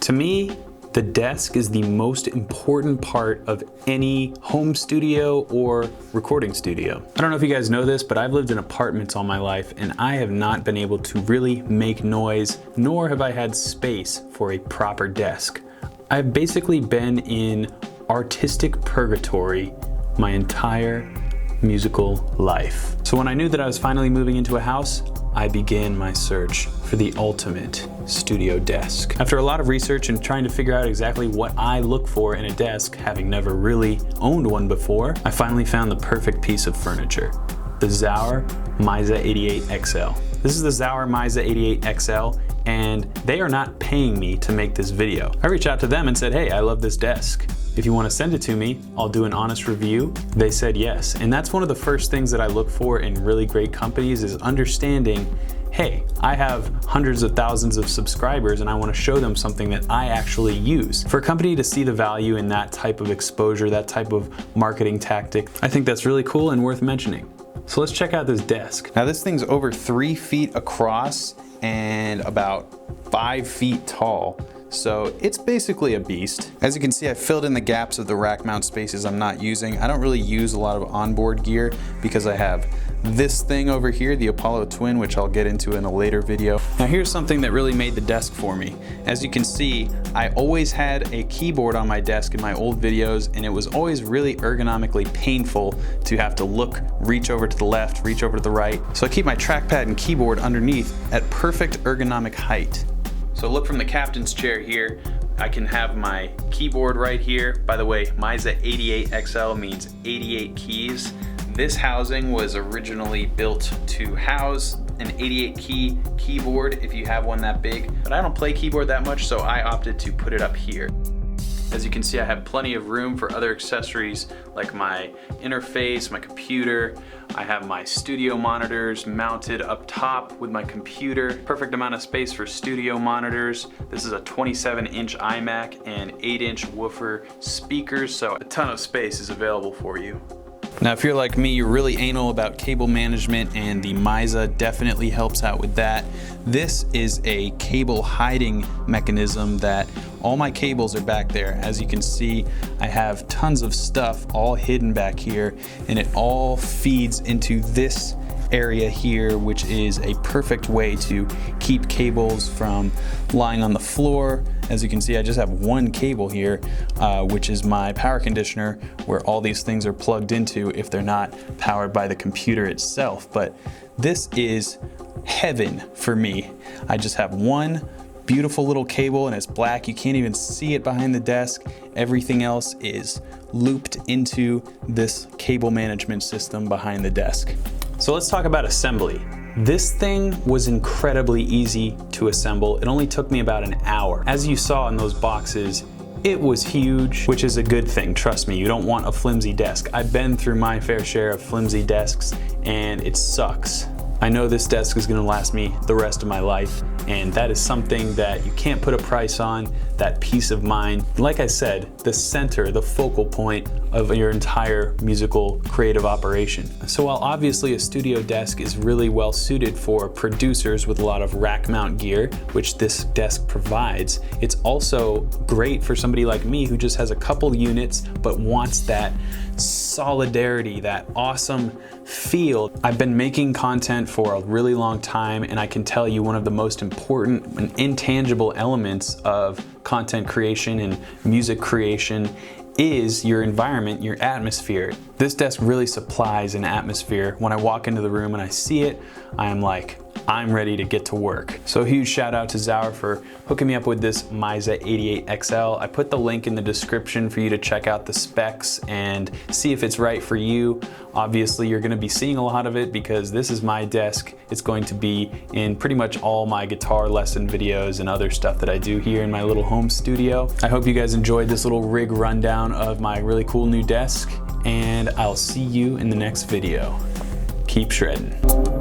To me, the desk is the most important part of any home studio or recording studio. I don't know if you guys know this, but I've lived in apartments all my life and I have not been able to really make noise, nor have I had space for a proper desk. I've basically been in artistic purgatory my entire musical life. So when I knew that I was finally moving into a house, I began my search for the ultimate studio desk. After a lot of research and trying to figure out exactly what I look for in a desk, having never really owned one before, I finally found the perfect piece of furniture, the Zower Miza 88 XL. This is the Zower Miza 88 XL, and they are not paying me to make this video. I reached out to them and said, hey, I love this desk. If you want to send it to me, I'll do an honest review. They said yes. And that's one of the first things that I look for in really great companies is understanding, hey, I have hundreds of thousands of subscribers and I want to show them something that I actually use. For a company to see the value in that type of exposure, that type of marketing tactic, I think that's really cool and worth mentioning. So let's check out this desk. Now this thing's over 3 feet across and about 5 feet tall. So it's basically a beast. As you can see, I filled in the gaps of the rack mount spaces I'm not using. I don't really use a lot of onboard gear because I have this thing over here, the Apollo Twin, which I'll get into in a later video. Now here's something that really made the desk for me. As you can see, I always had a keyboard on my desk in my old videos, and it was always really ergonomically painful to have to look, reach over to the left, reach over to the right. So I keep my trackpad and keyboard underneath at perfect ergonomic height. So look from the captain's chair here, I can have my keyboard right here. By the way, Miza 88 XL means 88 keys. This housing was originally built to house an 88 key keyboard if you have one that big, but I don't play keyboard that much, so I opted to put it up here. As you can see, I have plenty of room for other accessories like my interface, my computer. I have my studio monitors mounted up top with my computer. Perfect amount of space for studio monitors. This is a 27-inch iMac and 8-inch woofer speakers, so a ton of space is available for you. Now, if you're like me, you're really anal about cable management, and the Miza definitely helps out with that. This is a cable hiding mechanism that all my cables are back there. As you can see, I have tons of stuff all hidden back here, and it all feeds into this area here, which is a perfect way to keep cables from lying on the floor. As you can see, I just have one cable here, which is my power conditioner, where all these things are plugged into if they're not powered by the computer itself. But this is heaven for me. I just have one beautiful little cable, and it's black. You can't even see it behind the desk. Everything else is looped into this cable management system behind the desk. So let's talk about assembly. This thing was incredibly easy to assemble. It only took me about an hour. As you saw in those boxes, it was huge, which is a good thing. Trust me, you don't want a flimsy desk. I've been through my fair share of flimsy desks and it sucks. I know this desk is gonna last me the rest of my life, and that is something that you can't put a price on, that peace of mind. Like I said, the center, the focal point of your entire musical creative operation. So while obviously a studio desk is really well suited for producers with a lot of rack mount gear, which this desk provides, it's also great for somebody like me who just has a couple units but wants that solidarity, that awesome feel. I've been making content for a really long time, and I can tell you one of the most important and intangible elements of content creation and music creation is your environment, your atmosphere. This desk really supplies an atmosphere. When I walk into the room and I see it, I'm like, I'm ready to get to work. So a huge shout out to Zower for hooking me up with this Miza 88 XL. I put the link in the description for you to check out the specs and see if it's right for you. Obviously, you're gonna be seeing a lot of it because this is my desk. It's going to be in pretty much all my guitar lesson videos and other stuff that I do here in my little home studio. I hope you guys enjoyed this little rig rundown of my really cool new desk, and I'll see you in the next video. Keep shredding.